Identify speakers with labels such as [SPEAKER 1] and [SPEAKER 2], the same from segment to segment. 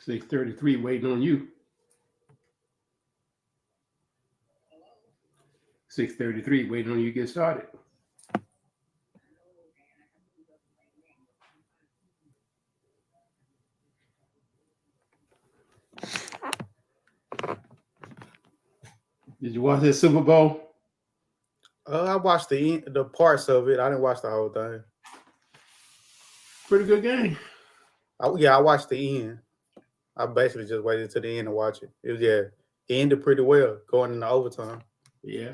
[SPEAKER 1] 6:33 waiting on you. 6:33 waiting on you to get started. Did you watch that Super Bowl?
[SPEAKER 2] I watched the parts of it. I didn't watch the whole thing.
[SPEAKER 1] Pretty good game.
[SPEAKER 2] I watched the end. I basically just waited to the end to watch it. It ended pretty well, going into overtime.
[SPEAKER 1] Yeah.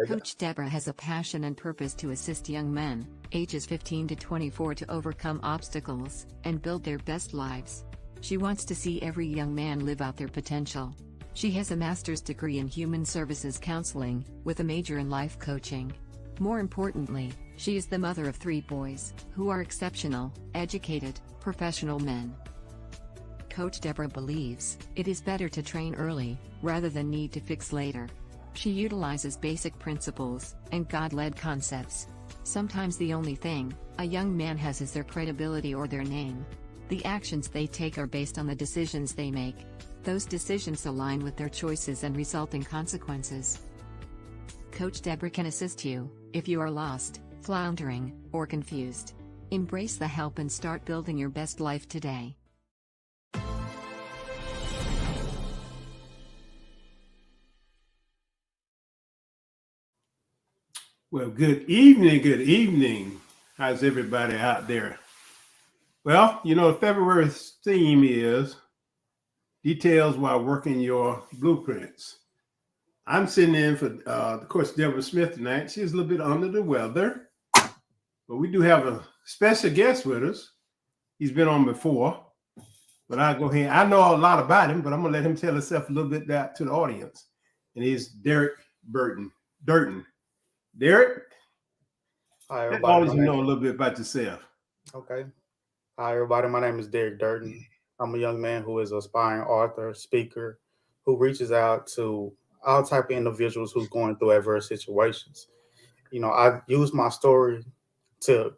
[SPEAKER 3] Coach Deborah has a passion and purpose to assist young men, ages 15 to 24, to overcome obstacles and build their best lives. She wants to see every young man live out their potential. She has a master's degree in human services counseling, with a major in life coaching. More importantly, she is the mother of 3 boys, who are exceptional, educated, professional men. Coach Deborah believes it is better to train early, rather than need to fix later. She utilizes basic principles and God-led concepts. Sometimes the only thing a young man has is their credibility or their name. The actions they take are based on the decisions they make. Those decisions align with their choices and result in consequences. Coach Deborah can assist you if you are lost, floundering, or confused. Embrace the help and start building your best life today.
[SPEAKER 1] Well, good evening. Good evening. How's everybody out there? Well, February's theme is details while working your blueprints. I'm sitting in for, of course, Deborah Smith tonight. She's a little bit under the weather, but we do have a special guest with us. He's been on before, but I'll go ahead. I know a lot about him, but I'm going to let him tell himself a little bit that to the audience. And he's Deric Durden. Deric,
[SPEAKER 2] Hi,
[SPEAKER 1] let
[SPEAKER 2] everybody.
[SPEAKER 1] all you know a little bit about yourself.
[SPEAKER 2] Okay. Hi, everybody. My name is Deric Durden. I'm a young man who is an aspiring author, speaker, who reaches out to all type of individuals who's going through adverse situations. I use my story to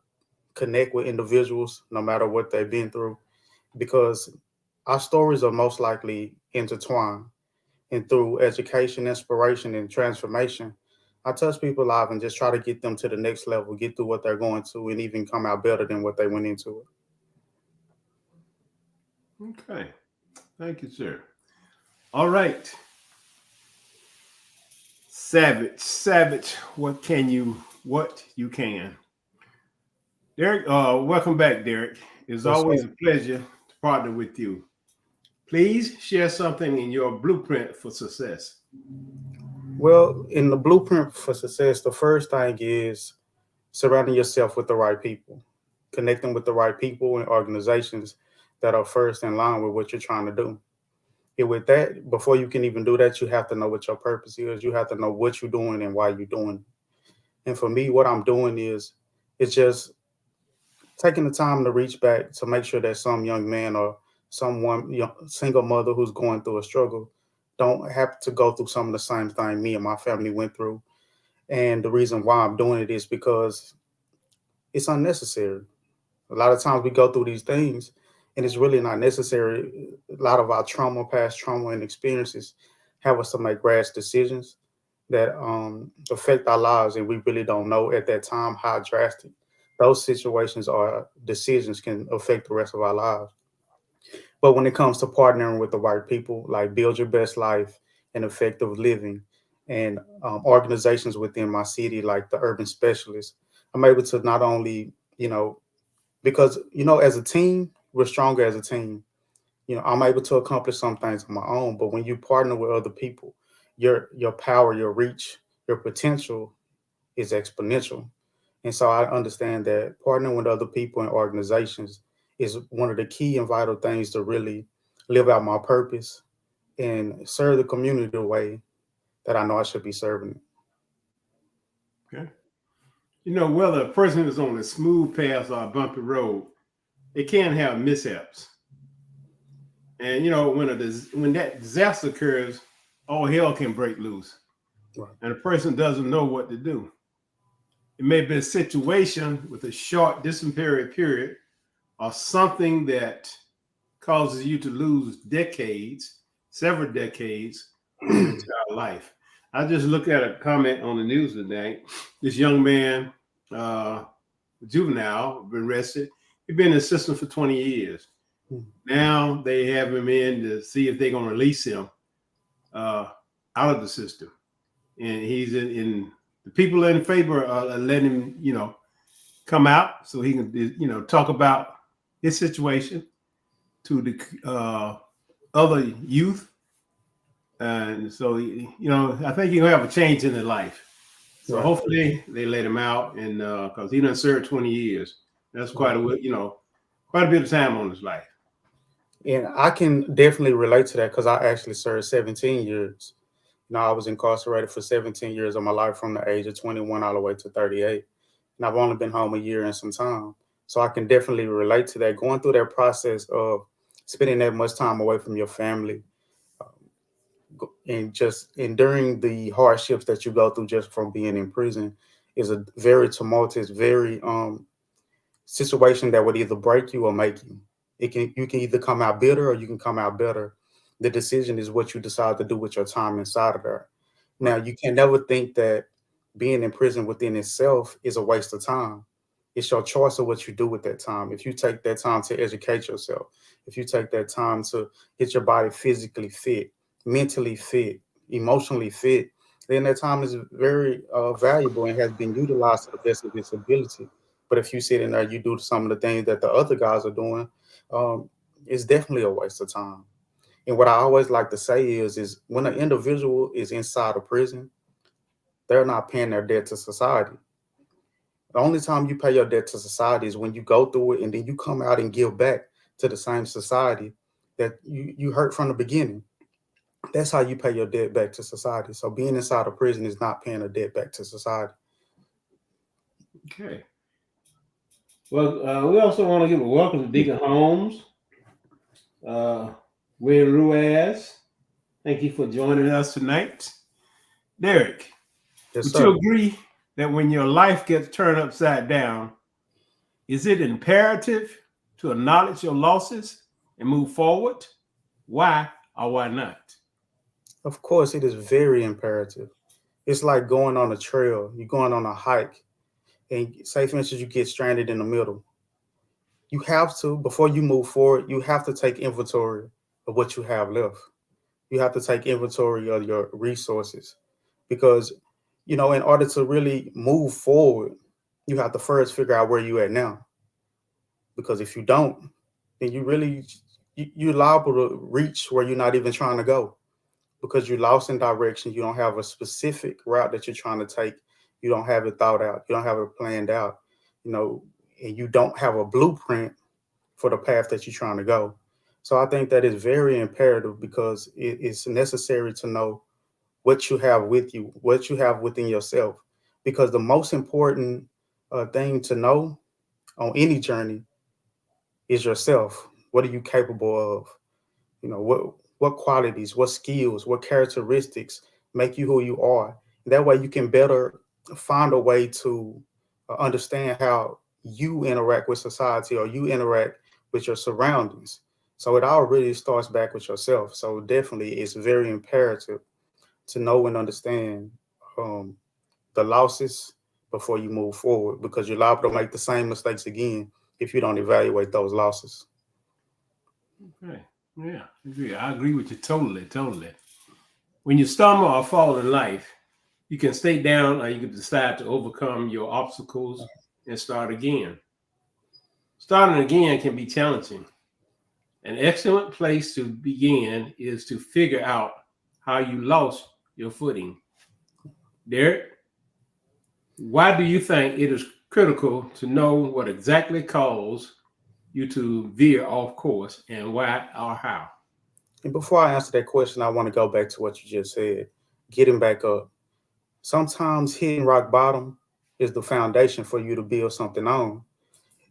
[SPEAKER 2] connect with individuals, no matter what they've been through, because our stories are most likely intertwined. And through education, inspiration, and transformation, I touch people live and just try to get them to the next level, get through what they're going to, and even come out better than what they went into it.
[SPEAKER 1] Okay. Thank you, sir. All right. Savage, what you can. Deric, welcome back, Deric. It's always a pleasure to partner with you. Please share something in your blueprint for success.
[SPEAKER 2] Well, in the blueprint for success, the first thing is surrounding yourself with the right people, connecting with the right people and organizations that are first in line with what you're trying to do. And with that, before you can even do that, you have to know what your purpose is. You have to know what you're doing and why you're doing it. And for me, what I'm doing is it's just taking the time to reach back to make sure that some young man or someone, single mother who's going through a struggle, don't have to go through some of the same thing me and my family went through. And the reason why I'm doing it is because it's unnecessary. A lot of times we go through these things and it's really not necessary. A lot of our past trauma and experiences have us to make rash decisions that affect our lives. And we really don't know at that time how drastic those situations or decisions can affect the rest of our lives. But when it comes to partnering with the right people, like Build Your Best Life and Effective Living and organizations within my city, like the Urban Specialists, I'm able to not only, because, as a team, we're stronger as a team. I'm able to accomplish some things on my own, but when you partner with other people, your power, your reach, your potential is exponential. And so I understand that partnering with other people and organizations is one of the key and vital things to really live out my purpose and serve the community the way that I know I should be serving it.
[SPEAKER 1] Okay. Whether a person is on a smooth path or a bumpy road, they can have mishaps. And when that disaster occurs, all hell can break loose. Right. And a person doesn't know what to do. It may be a situation with a short disciplinary period or something that causes you to lose decades, several decades of your entire life. I just looked at a comment on the news today. This young man, juvenile, been arrested. He's been in the system for 20 years. Now they have him in to see if they're going to release him out of the system. And he's in the people in favor of letting him, come out so he can, talk about his situation to the other youth. And so, I think he'll have a change in his life. So hopefully they let him out, and because he done served 20 years. That's quite a bit of time on his life.
[SPEAKER 2] And I can definitely relate to that because I actually served 17 years. I was incarcerated for 17 years of my life from the age of 21 all the way to 38. And I've only been home a year and some time. So I can definitely relate to that. Going through that process of spending that much time away from your family and just enduring the hardships that you go through just from being in prison is a very tumultuous, very situation that would either break you or make you. You can either come out bitter or you can come out better. The decision is what you decide to do with your time inside of there. Now, you can never think that being in prison within itself is a waste of time. It's your choice of what you do with that time. If you take that time to educate yourself, if you take that time to get your body physically fit, mentally fit, emotionally fit, then that time is very valuable and has been utilized to the best of its ability. But if you sit in there, you do some of the things that the other guys are doing, it's definitely a waste of time. And what I always like to say is when an individual is inside a prison, they're not paying their debt to society. The only time you pay your debt to society is when you go through it and then you come out and give back to the same society that you hurt from the beginning. That's how you pay your debt back to society. So being inside a prison is not paying a debt back to society.
[SPEAKER 1] Okay. Well, we also want to give a welcome to Deacon Holmes, Win Ruiz. Thank you for joining us tonight. Deric,
[SPEAKER 2] Yes,
[SPEAKER 1] would
[SPEAKER 2] sir.
[SPEAKER 1] you agree that when your life gets turned upside down, is it imperative to acknowledge your losses and move forward? Why or why not?
[SPEAKER 2] Of course, it is very imperative. It's like going on a trail. You're going on a hike. And say, for instance, you get stranded in the middle. You have to, before you move forward, you have to take inventory of what you have left. You have to take inventory of your resources because, in order to really move forward, you have to first figure out where you at now. Because if you don't, then you're liable to reach where you're not even trying to go because you're lost in direction. You don't have a specific route that you're trying to take. You don't have it thought out. You don't have it planned out, and you don't have a blueprint for the path that you're trying to go. So I think that is very imperative because it's necessary to know what you have with you, what you have within yourself, because the most important thing to know on any journey is yourself. What are you capable of? What qualities, what skills, what characteristics make you who you are. That way you can better find a way to understand how you interact with society or you interact with your surroundings. So it all really starts back with yourself. So definitely it's very imperative to know and understand the losses before you move forward because you're liable to make the same mistakes again if you don't evaluate those losses.
[SPEAKER 1] Okay. Yeah, I agree with you totally. When you stumble or fall in life, you can stay down or you can decide to overcome your obstacles and start again. Starting again can be challenging. An excellent place to begin is to figure out how you lost your footing. Deric, why do you think it is critical to know what exactly caused you to veer off course and why or how?
[SPEAKER 2] And before I answer that question, I want to go back to what you just said, getting back up. Sometimes hitting rock bottom is the foundation for you to build something on.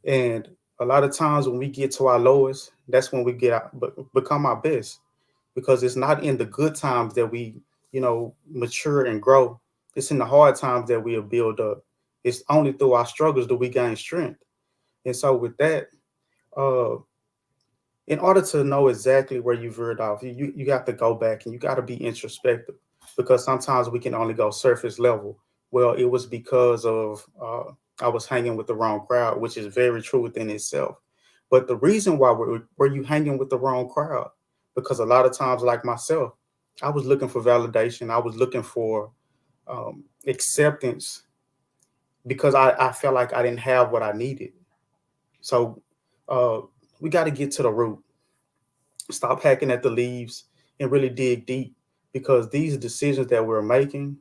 [SPEAKER 2] And a lot of times when we get to our lowest, that's when we become our best because it's not in the good times that we, mature and grow. It's in the hard times that we'll build up. It's only through our struggles that we gain strength. And so with that, in order to know exactly where you veered off, you got to go back and you got to be introspective, because sometimes we can only go surface level. Well, it was because of I was hanging with the wrong crowd, which is very true within itself. But the reason why were you hanging with the wrong crowd? Because a lot of times, like myself, I was looking for validation. I was looking for acceptance, because I felt like I didn't have what I needed. So uh, we got to get to the root. Stop hacking at the leaves and really dig deep, because these decisions that we're making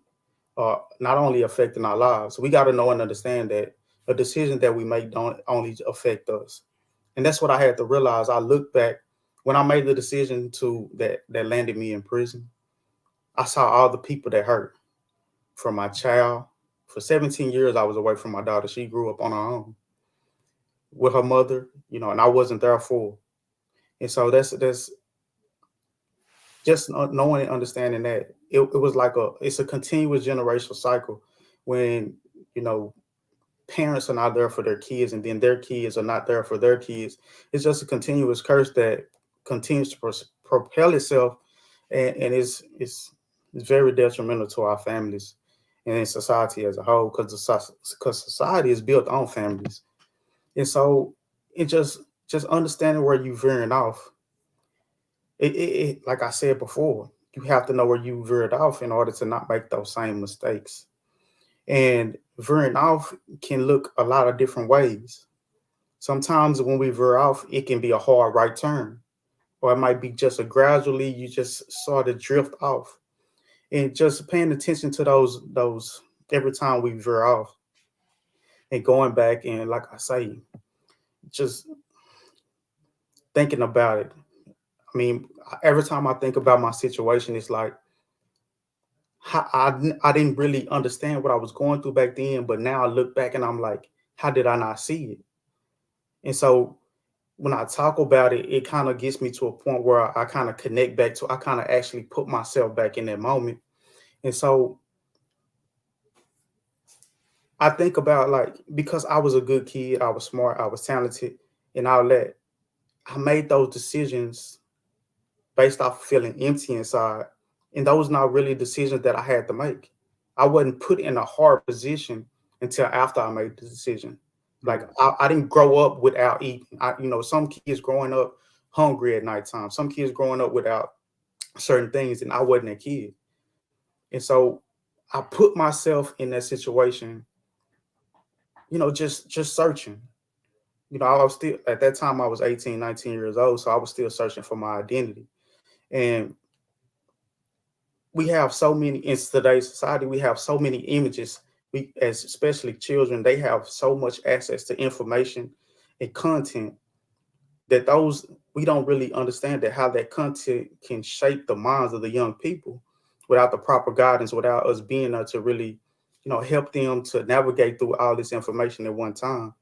[SPEAKER 2] are not only affecting our lives. We got to know and understand that a decision that we make don't only affect us. And that's what I had to realize. I look back when I made the decision to that landed me in prison. I saw all the people that hurt, from my child. For 17 years, I was away from my daughter. She grew up on her own with her mother, and I wasn't there for her. And so that's just knowing and understanding that it was like it's a continuous generational cycle, when you know parents are not there for their kids, and then their kids are not there for their kids. It's just a continuous curse that continues to propel itself, and it's very detrimental to our families and in society as a whole, because society is built on families. And so it just understanding where you veering off. Like I said before, you have to know where you veered off in order to not make those same mistakes. And veering off can look a lot of different ways. Sometimes when we veer off, it can be a hard right turn, or it might be just a gradually you just sort of drift off. And just paying attention to those every time we veer off, and going back and, like I say, just thinking about it. I mean, every time I think about my situation, it's like I didn't really understand what I was going through back then, but now I look back and I'm like, how did I not see it? And so when I talk about it, it kind of gets me to a point where I kind of connect back to, I kind of actually put myself back in that moment. And so I think about, like, because I was a good kid, I was smart, I was talented, and I made those decisions based off feeling empty inside. And those not really decisions that I had to make. I wasn't put in a hard position until after I made the decision. Like I didn't grow up without eating. Some kids growing up hungry at nighttime, some kids growing up without certain things, and I wasn't a kid. And so I put myself in that situation, just searching. I was still, at that time I was 18, 19 years old. So I was still searching for my identity. And we have so many in today's society, we have so many images. We, as especially children, they have so much access to information and content that those we don't really understand that how that content can shape the minds of the young people without the proper guidance, without us being there to really, help them to navigate through all this information at one time.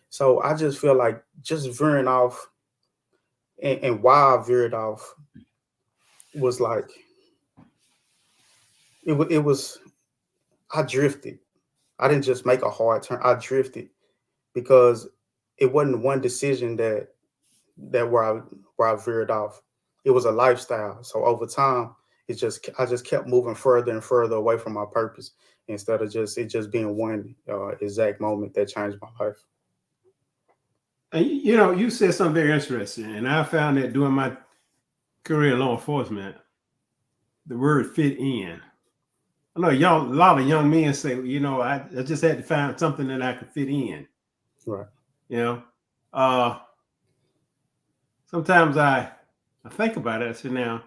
[SPEAKER 2] So I just feel like just veering off, and why I veered off was like it was I drifted. I didn't just make a hard turn. I drifted because it wasn't one decision that where I veered off. It was a lifestyle. So over time, I just kept moving further and further away from my purpose, instead of just being one exact moment that changed my life.
[SPEAKER 1] And you said something very interesting, and I found that during my career in law enforcement, the word "fit in." I know a lot of young men say, I just had to find something that I could fit in.
[SPEAKER 2] Right.
[SPEAKER 1] Uh, Sometimes I think about it. I say, now,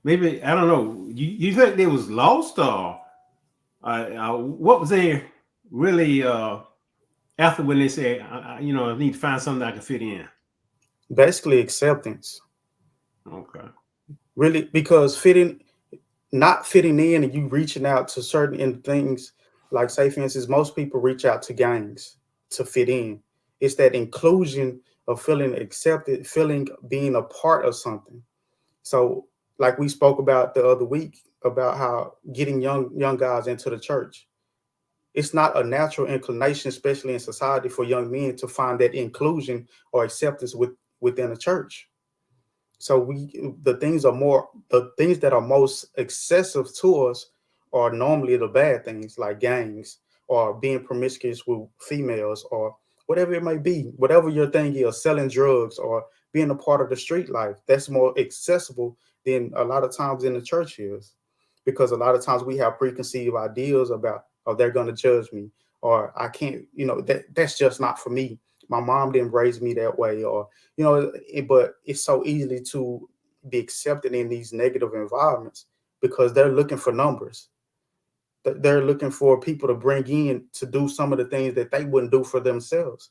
[SPEAKER 1] maybe, I don't know. You think they was lost, or what was they really after when they say, I need to find something I can fit in?
[SPEAKER 2] Basically, acceptance.
[SPEAKER 1] Okay.
[SPEAKER 2] Really, because not fitting in, and you reaching out to certain things, like, say, for instance, most people reach out to gangs to fit in. It's that inclusion of feeling accepted, feeling being a part of something. So, like we spoke about the other week, about how getting young guys into the church, it's not a natural inclination, especially in society, for young men to find that inclusion or acceptance within a church. So the things that are most excessive to us are normally the bad things, like gangs or being promiscuous with females or whatever it may be, whatever your thing is, selling drugs or being a part of the street life. That's more accessible than a lot of times in the church is, because a lot of times we have preconceived ideas about, oh, they're going to judge me, or I can't, that's just not for me. My mom didn't raise me that way, or but it's so easily to be accepted in these negative environments because they're looking for numbers. They're looking for people to bring in to do some of the things that they wouldn't do for themselves.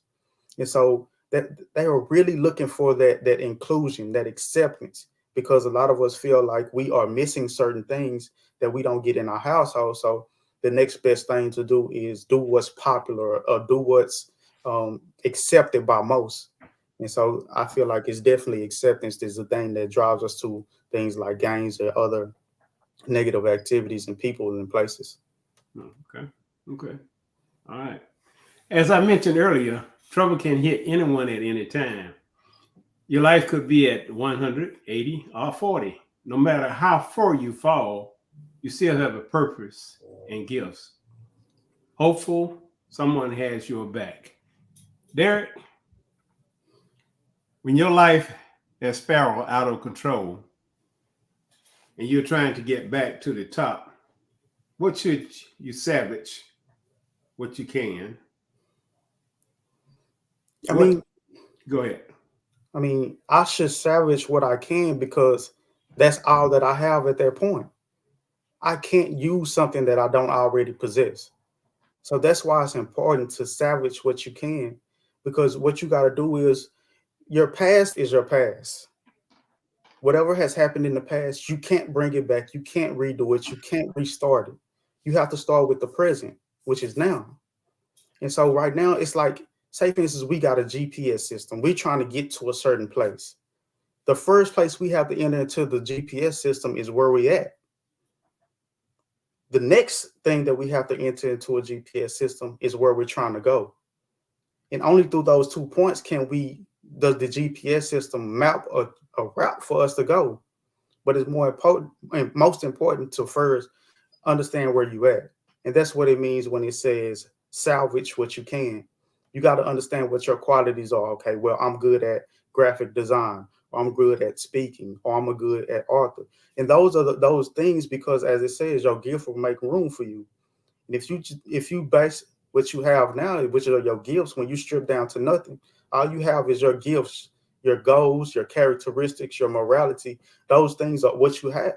[SPEAKER 2] And so that they are really looking for that inclusion, that acceptance, because a lot of us feel like we are missing certain things that we don't get in our household. So the next best thing to do is do what's popular or do what's accepted by most. And so I feel like it's definitely acceptance is the thing that drives us to things like gangs or other negative activities and people and places.
[SPEAKER 1] Okay. All right. As I mentioned earlier, trouble can hit anyone at any time. Your life could be at 100, 80, or 40. No matter how far you fall, you still have a purpose and gifts. Hopeful, someone has your back. Deric, when your life has spiraled out of control and you're trying to get back to the top, what should you salvage what you can? Go ahead.
[SPEAKER 2] I should salvage what I can because that's all that I have at that point. I can't use something that I don't already possess. So that's why it's important to salvage what you can, because what you got to do is your past is your past. Whatever has happened in the past, you can't bring it back. You can't redo it. You can't restart it. You have to start with the present, which is now. And so right now, it's like, say, for instance, we got a GPS system. We're trying to get to a certain place. The first place we have to enter into the GPS system is where we at. The next thing that we have to enter into a GPS system is where we're trying to go. And only through those 2 points does the GPS system map a route for us to go. But it's more important and most important to first understand where you at. And that's what it means when it says salvage what you can. You got to understand what your qualities are. Okay, well, I'm good at graphic design, or I'm good at speaking, or I'm good at author. And those are those things, because as it says, your gift will make room for you. And if you base what you have now, which are your gifts, when you strip down to nothing, all you have is your gifts, your goals, your characteristics, your morality. Those things are what you have.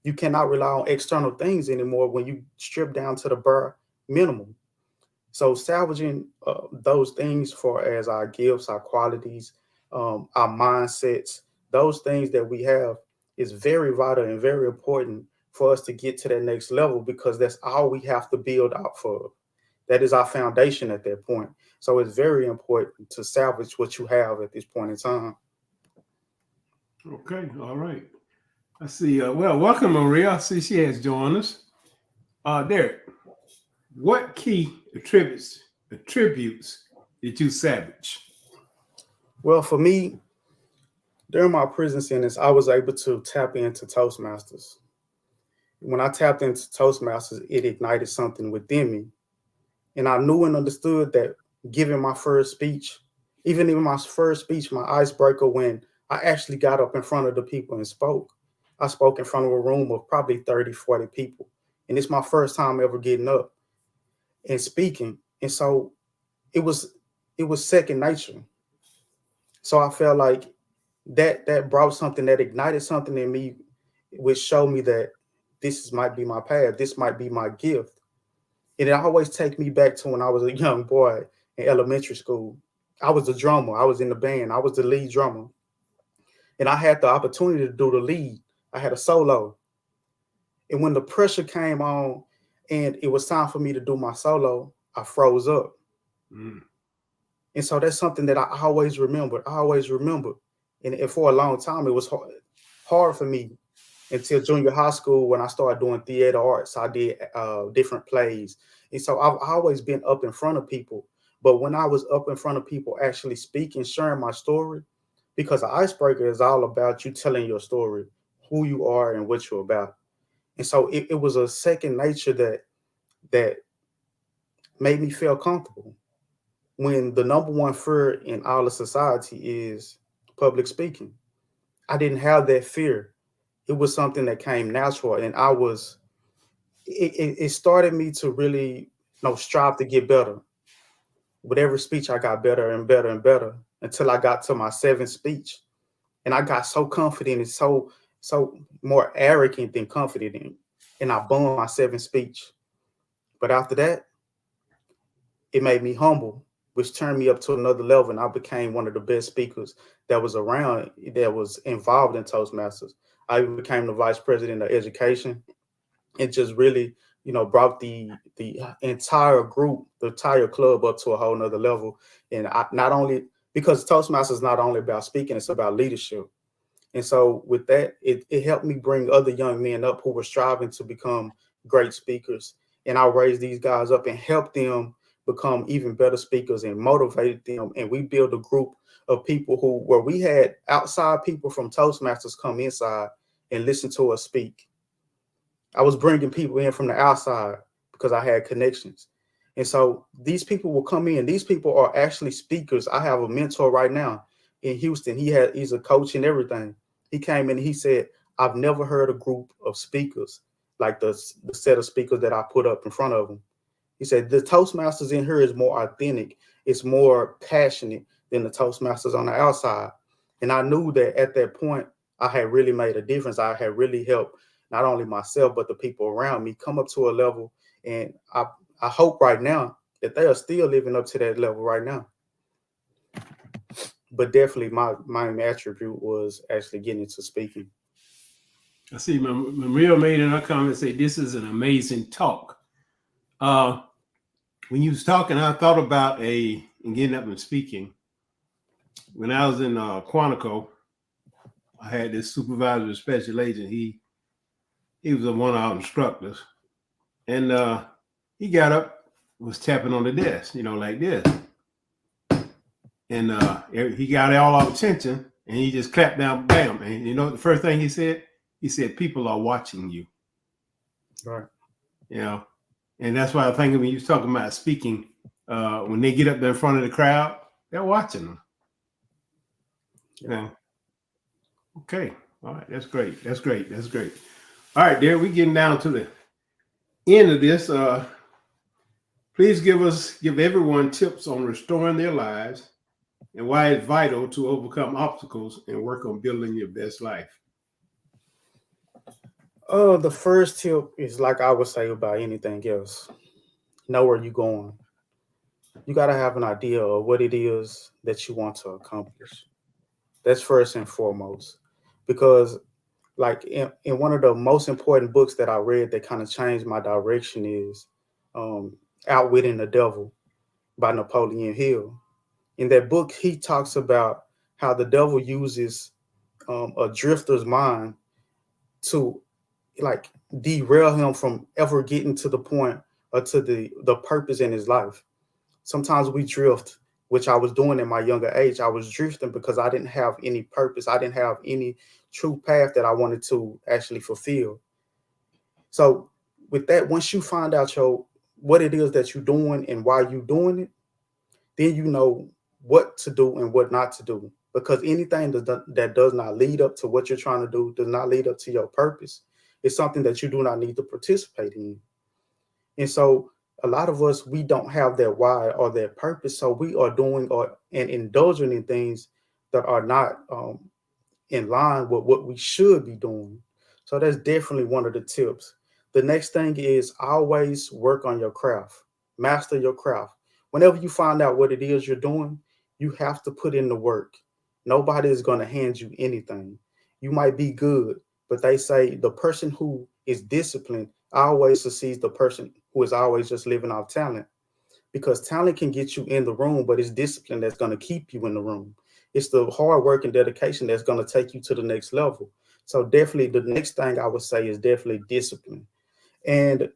[SPEAKER 2] You cannot rely on external things anymore when you strip down to the bare minimum. So salvaging those things for as our gifts, our qualities, our mindsets, those things that we have is very vital and very important for us to get to that next level, because that's all we have to build out for. That is our foundation at that point. So it's very important to salvage what you have at this point in time.
[SPEAKER 1] Okay, all right. I see. Welcome, Maria. I see she has joined us. Deric, what key attributes did you salvage?
[SPEAKER 2] Well, for me, during my prison sentence, I was able to tap into Toastmasters. When I tapped into Toastmasters, it ignited something within me. And I knew and understood that giving my first speech, even in my first speech, my icebreaker, when I actually got up in front of the people and spoke, I spoke in front of a room of probably 30, 40 people. And it's my first time ever getting up and speaking. And so it was second nature. So I felt like that brought something, that ignited something in me, which showed me that this might be my path. This might be my gift. And it always takes me back to when I was a young boy in elementary school. I was the drummer. I was in the band. I was the lead drummer. And I had the opportunity to do the lead. I had a solo. And when the pressure came on and it was time for me to do my solo, I froze up. Mm. And so that's something that I always remembered. And for a long time, it was hard for me until junior high school when I started doing theater arts. I did different plays And so I've always been up in front of people. But when I was up in front of people actually speaking, sharing my story, because the icebreaker is all about you telling your story, who you are and what you're about. And so it was a second nature that made me feel comfortable. When the number one fear in all of society is public speaking, I didn't have that fear. It was something that came natural, and it started me to really strive to get better. With every speech, I got better and better and better until I got to my seventh speech, and I got so confident and so more arrogant than confident, and I bombed my seventh speech. But after that, it made me humble, which turned me up to another level, and I became one of the best speakers that was around, that was involved in Toastmasters. I became the vice president of education. It just really, brought the entire group, the entire club up to a whole nother level. And I not only, because Toastmasters is not only about speaking, it's about leadership. And so with that, it helped me bring other young men up who were striving to become great speakers. And I raised these guys up and helped them become even better speakers and motivated them. And we built a group of people where we had outside people from Toastmasters come inside and listen to us speak. I was bringing people in from the outside because I had connections. And so these people will come in. These people are actually speakers. I have a mentor right now in Houston. He's a coach and everything. He came in and he said, I've never heard a group of speakers like the set of speakers that I put up in front of them. He said, the Toastmasters in here is more authentic. It's more passionate than the Toastmasters on the outside. And I knew that at that point, I had really made a difference. I had really helped not only myself, but the people around me come up to a level. And I hope right now that they are still living up to that level right now. But definitely my main attribute was actually getting into speaking.
[SPEAKER 1] I see Maria made in her comment say, this is an amazing talk. When you was talking, I thought about getting up and speaking. When I was in Quantico, I had this supervisor of special agent. He was one of our instructors. And he got up, was tapping on the desk, like this. And he got all our attention, and he just clapped down, bam. And the first thing he said, people are watching you.
[SPEAKER 2] Right.
[SPEAKER 1] And that's why I think when you was talking about speaking, when they get up there in front of the crowd, they're watching them. Yeah. Okay. All right. That's great. That's great. That's great. All right, Deric, we're getting down to the end of this. Please give everyone tips on restoring their lives and why it's vital to overcome obstacles and work on building your best life.
[SPEAKER 2] The first tip is like I would say about anything else. Know where you're going. You got to have an idea of what it is that you want to accomplish. That's first and foremost. Because like in one of the most important books that I read that kind of changed my direction is Outwitting the Devil by Napoleon Hill. In that book, he talks about how the devil uses a drifter's mind to like derail him from ever getting to the point or to the purpose in his life. Sometimes we drift, which I was doing in my younger age. I was drifting because I didn't have any purpose. I didn't have any true path that I wanted to actually fulfill. So with that, once you find out what it is that you're doing and why you're doing it, then you know what to do and what not to do. Because anything that does not lead up to what you're trying to do, does not lead up to your purpose, it's something that you do not need to participate in. And so a lot of us, we don't have that why or that purpose. So we are doing and indulging in things that are not in line with what we should be doing. So that's definitely one of the tips. The next thing is always work on your craft, master your craft. Whenever you find out what it is you're doing, you have to put in the work. Nobody is going to hand you anything. You might be good, but they say the person who is disciplined always succeeds the person who is always just living off talent, because talent can get you in the room, but it's discipline that's going to keep you in the room. It's the hard work and dedication that's going to take you to the next level. So definitely the next thing I would say is definitely discipline. And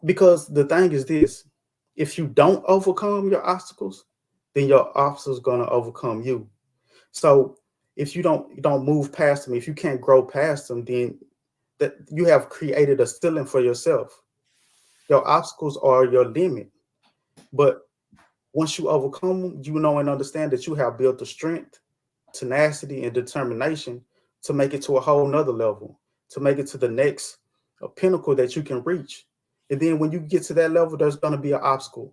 [SPEAKER 2] Because the thing is this, if you don't overcome your obstacles, then your obstacles going to overcome you. So if you don't move past them, if you can't grow past them, then that you have created a ceiling for yourself. Your obstacles are your limit. But once you overcome them, you know and understand that you have built the strength, tenacity, and determination to make it to a whole nother level, to make it to the next pinnacle that you can reach. And then when you get to that level, there's going to be an obstacle.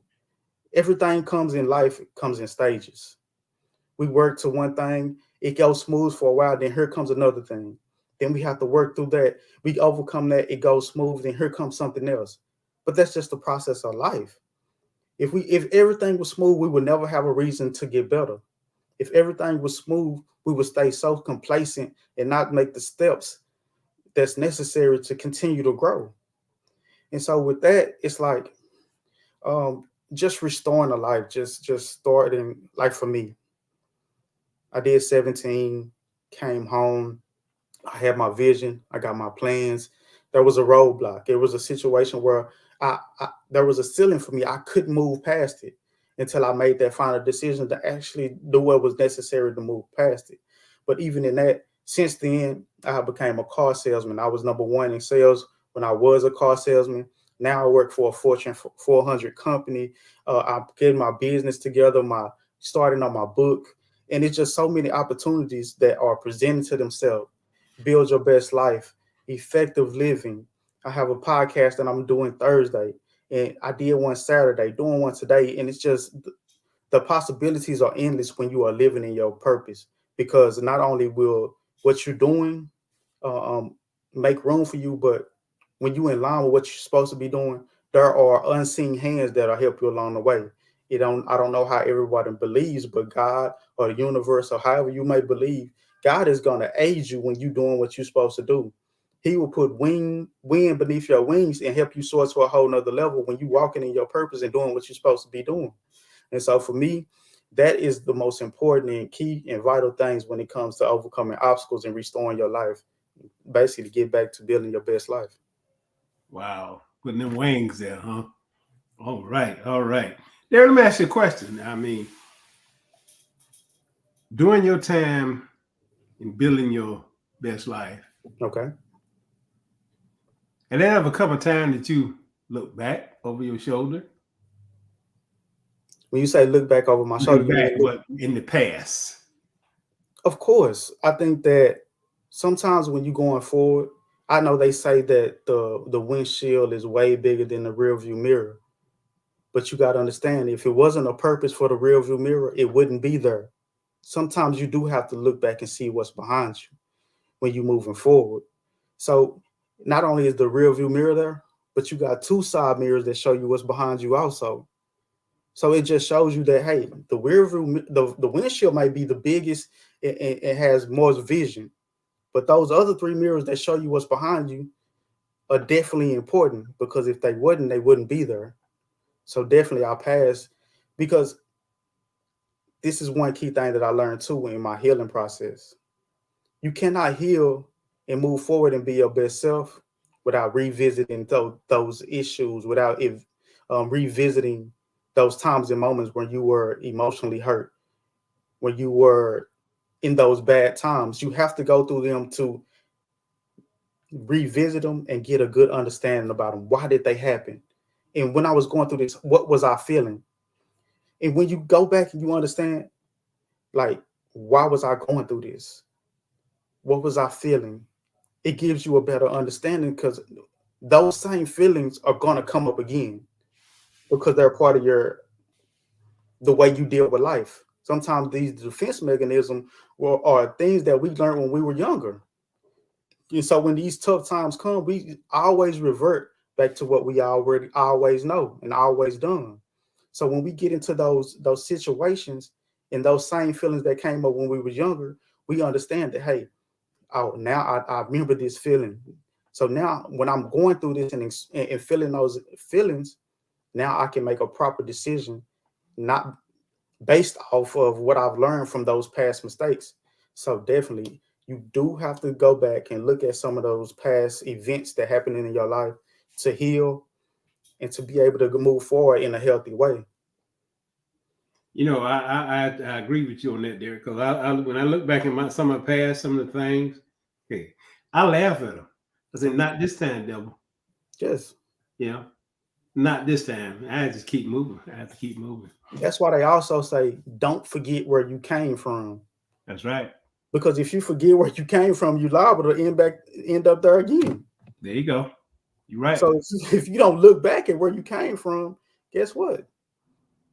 [SPEAKER 2] Everything comes in life, it comes in stages. We work to one thing, it goes smooth for a while, then here comes another thing. Then we have to work through that. We overcome that, it goes smooth, then here comes something else. But that's just the process of life. If everything was smooth, we would never have a reason to get better. If everything was smooth, we would stay so complacent and not make the steps that's necessary to continue to grow. And so with that, it's like just restoring a life, just starting, like for me, I did 17, came home, I had my vision, I got my plans. There was a roadblock. It was a situation where there was a ceiling for me. I couldn't move past it until I made that final decision to actually do what was necessary to move past it. But even in that, since then, I became a car salesman. I was number one in sales when I was a car salesman. Now I work for a Fortune 400 company. I'm getting my business together, starting on my book. And it's just so many opportunities that are presented to themselves. Build your best life, effective living. I have a podcast that I'm doing Thursday, and I did one Saturday, doing one today. And it's just the possibilities are endless when you are living in your purpose, because not only will what you're doing uh, um, make room for you, but when you're in line with what you're supposed to be doing, there are unseen hands that'll help you along the way. I don't know how everybody believes, but God or the universe or however you may believe, God is going to aid you when you're doing what you're supposed to do. He will put wind beneath your wings and help you soar to a whole nother level when you're walking in your purpose and doing what you're supposed to be doing. And so for me, that is the most important and key and vital things when it comes to overcoming obstacles and restoring your life. Basically, to get back to building your best life.
[SPEAKER 1] Wow. Putting them wings there, huh? All right. All right. There, let me ask you a question. I mean, during your time in building your best life,
[SPEAKER 2] Okay.
[SPEAKER 1] and then have a couple of times that you look back over your shoulder,
[SPEAKER 2] When you say look back over my shoulder,
[SPEAKER 1] looking
[SPEAKER 2] you
[SPEAKER 1] back,
[SPEAKER 2] mean look?
[SPEAKER 1] but in the past.
[SPEAKER 2] Of course, I think that sometimes when you're going forward, I know they say that the windshield is way bigger than the rear view mirror, but you got to understand, if it wasn't a purpose for the rear view mirror, it wouldn't be there. Sometimes you do have to look back and see what's behind you when you're moving forward. So not only is the rear view mirror there, but you got two side mirrors that show you what's behind you also. So it just shows you that, hey, the rear view, the windshield might be the biggest and it has more vision, but those other three mirrors that show you what's behind you are definitely important, because if they wouldn't, they wouldn't be there. So definitely I'll pass, because this is one key thing that I learned too in my healing process. You cannot heal and move forward and be your best self without revisiting those issues, without revisiting those times and moments when you were emotionally hurt, when you were in those bad times. You have to go through them to revisit them and get a good understanding about them. Why did they happen? And when I was going through this, what was I feeling? And when you go back and you understand, like, why was I going through this? What was I feeling? It gives you a better understanding, because those same feelings are going to come up again, because they're part of the way you deal with life. Sometimes these defense mechanisms are things that we learned when we were younger. And so when these tough times come, we always revert back to what we already always know and always done. So when we get into those situations and those same feelings that came up when we were younger, we understand that, hey, oh, now I remember this feeling. So now when I'm going through this and feeling those feelings, now I can make a proper decision, not based off of what I've learned from those past mistakes. So definitely you do have to go back and look at some of those past events that happened in your life to heal and to be able to move forward in a healthy way.
[SPEAKER 1] You know, I agree with you on that, Derek, because when I look back at some of the past, some of the things, okay, I laugh at them. I said, not this time, devil.
[SPEAKER 2] Yes.
[SPEAKER 1] You know, not this time. I just keep moving. I have to keep moving.
[SPEAKER 2] That's why they also say, don't forget where you came from.
[SPEAKER 1] That's right.
[SPEAKER 2] Because if you forget where you came from, you're liable to end up there again.
[SPEAKER 1] There you go. You're right.
[SPEAKER 2] So if you don't look back at where you came from, guess what?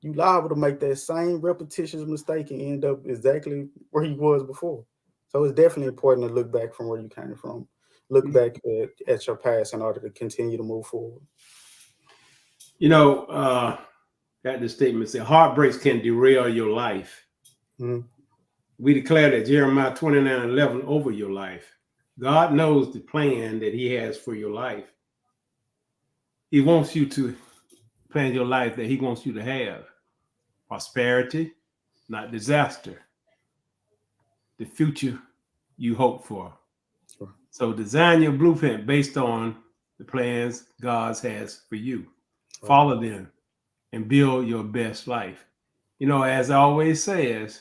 [SPEAKER 2] You liable to make that same repetitious mistake and end up exactly where you was before. So it's definitely important to look back from where you came from. Look back at your past in order to continue to move forward.
[SPEAKER 1] You know, got this statement said, heartbreaks can derail your life.
[SPEAKER 2] Mm-hmm.
[SPEAKER 1] We declare that Jeremiah 29:11 over your life. God knows the plan that he has for your life. He wants you to plan your life that he wants you to have. Prosperity, not disaster. The future you hope for. Sure. So design your blueprint based on the plans God has for you. Sure. Follow them and build your best life. You know, as I always says,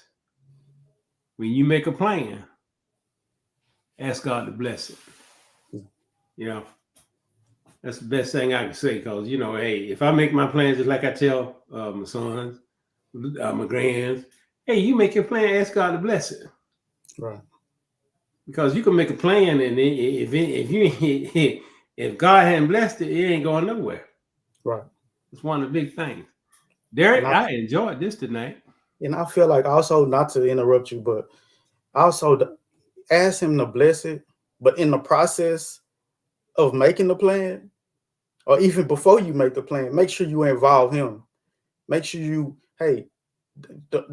[SPEAKER 1] when you make a plan, ask God to bless it. You know, that's the best thing I can say, because, you know, hey, if I make my plans just like I tell my sons, my grands, hey, you make your plan, ask God to bless it.
[SPEAKER 2] Right.
[SPEAKER 1] Because you can make a plan, and if God hadn't blessed it, it ain't going nowhere.
[SPEAKER 2] Right.
[SPEAKER 1] It's one of the big things. Derek, I enjoyed this tonight.
[SPEAKER 2] And I feel like also, not to interrupt you, but also ask him to bless it. But in the process of making the plan, or even before you make the plan, make sure you involve him. Make sure you, hey,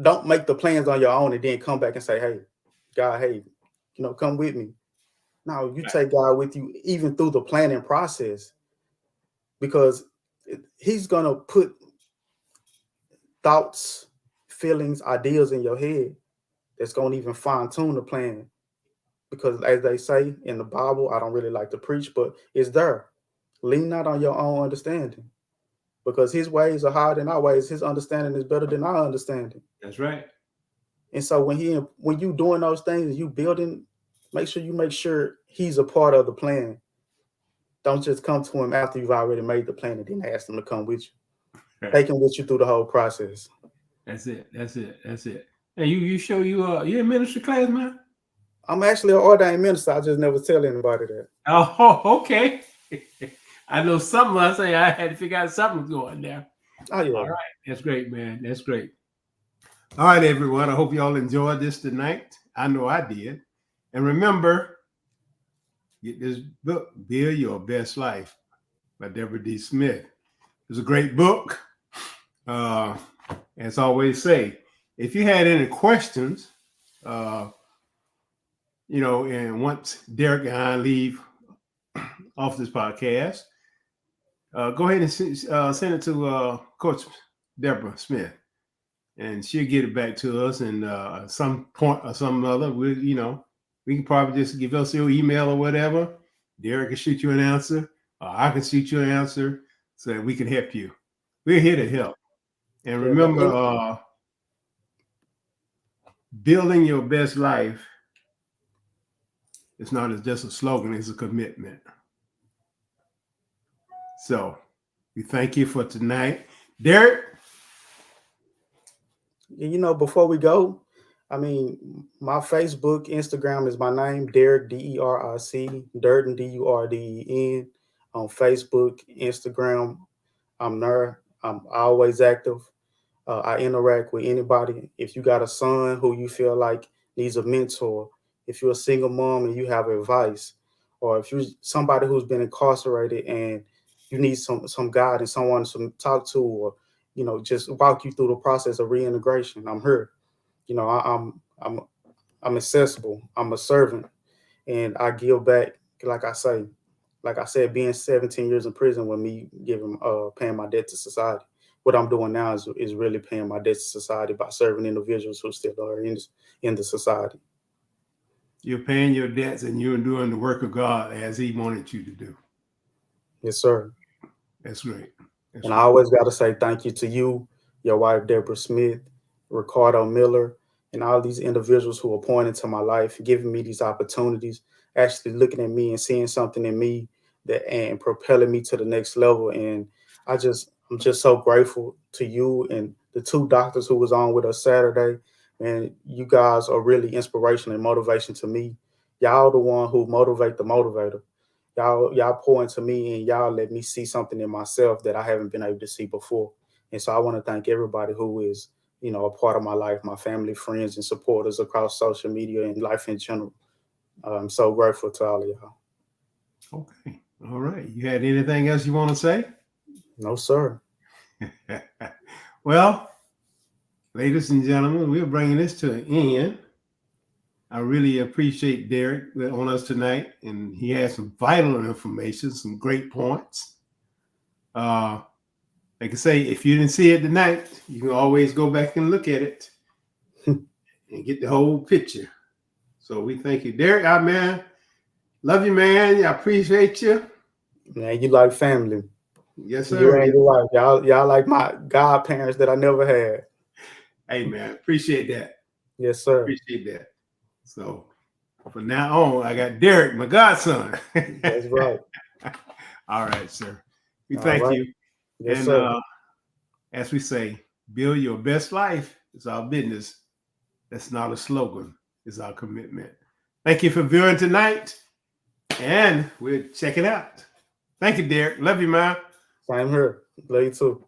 [SPEAKER 2] don't make the plans on your own and then come back and say, hey, God, hey, you know, come with me. No, you take God with you even through the planning process, because he's going to put thoughts, feelings, ideas in your head that's going to even fine tune the plan. Because as they say in the Bible, I don't really like to preach, but it's there. Lean not on your own understanding, because his ways are higher than our ways. His understanding is better than our understanding.
[SPEAKER 1] That's right.
[SPEAKER 2] And so when you doing those things and you building, make sure he's a part of the plan. Don't just come to him after you've already made the plan and then ask him to come with you. Right. Take him with you through the whole process.
[SPEAKER 1] That's it. Hey, you show you're in ministry class, man?
[SPEAKER 2] I'm actually an ordained minister. I just never tell anybody that.
[SPEAKER 1] Oh, okay. I know some of us say I had to figure out something going there.
[SPEAKER 2] Oh, yeah.
[SPEAKER 1] All right. That's great, man. That's great. All right, everyone. I hope you all enjoyed this tonight. I know I did. And remember, get this book, Build Your Best Life by Deborah D. Smith. It's a great book. As I always say, if you had any questions, you know, and once Derek and I leave off this podcast, go ahead and send it to Coach Deborah Smith, and she'll get it back to us. And some point or some other, we can probably just give us your email or whatever. Derek can shoot you an answer, or I can shoot you an answer, so that we can help you. We're here to help. And remember, building your best life, it's not just a slogan, it's a commitment. So we thank you for tonight. Derek?
[SPEAKER 2] You know, before we go, I mean, my Facebook, Instagram is my name, Deric, D-E-R-I-C, Durden, D-U-R-D-E-N. On Facebook, Instagram, I'm there. I'm always active. I interact with anybody. If you got a son who you feel like needs a mentor, if you're a single mom and you have advice, or if you're somebody who's been incarcerated and you need some guidance, someone to talk to, or, you know, just walk you through the process of reintegration, I'm here. You know, I'm accessible. I'm a servant, and I give back. Like I said, being 17 years in prison with me paying my debt to society. What I'm doing now is really paying my debt to society by serving individuals who still are in the society.
[SPEAKER 1] You're paying your debts and you're doing the work of God as he wanted you to do.
[SPEAKER 2] Yes, sir.
[SPEAKER 1] That's great. That's
[SPEAKER 2] And I
[SPEAKER 1] right.
[SPEAKER 2] always got to say thank you to you, your wife, Deborah Smith, Ricardo Miller, and all these individuals who are pouring into my life, giving me these opportunities, actually looking at me and seeing something in me that and propelling me to the next level. And I'm just so grateful to you and the two doctors who was on with us Saturday. And you guys are really inspiration and motivation to me. Y'all the one who motivate the motivator. Y'all pour into me and y'all let me see something in myself that I haven't been able to see before. And so I want to thank everybody who is, a part of my life, my family, friends, and supporters across social media and life in general. I'm so grateful to all of y'all.
[SPEAKER 1] Okay. All right. You had anything else you want to say?
[SPEAKER 2] No, sir.
[SPEAKER 1] Well, ladies and gentlemen, we're bringing this to an end. I really appreciate Deric on us tonight, and he has some vital information, some great points. Like I say, if you didn't see it tonight, you can always go back and look at it and get the whole picture. So we thank you, Deric. Man, love you, man. I appreciate you.
[SPEAKER 2] Man, you like family.
[SPEAKER 1] Yes, sir.
[SPEAKER 2] You and your wife. Y'all like my godparents that I never had.
[SPEAKER 1] Hey, man, appreciate that.
[SPEAKER 2] Yes, sir.
[SPEAKER 1] Appreciate that. So from now on, I got Deric, my godson.
[SPEAKER 2] That's right.
[SPEAKER 1] All right, sir. We thank you.
[SPEAKER 2] Yes,
[SPEAKER 1] and
[SPEAKER 2] sir.
[SPEAKER 1] As we say, build your best life. It's our business. That's not a slogan. It's our commitment. Thank you for viewing tonight, and we'll check it out. Thank you, Deric. Love you, man.
[SPEAKER 2] Same here. Love you too.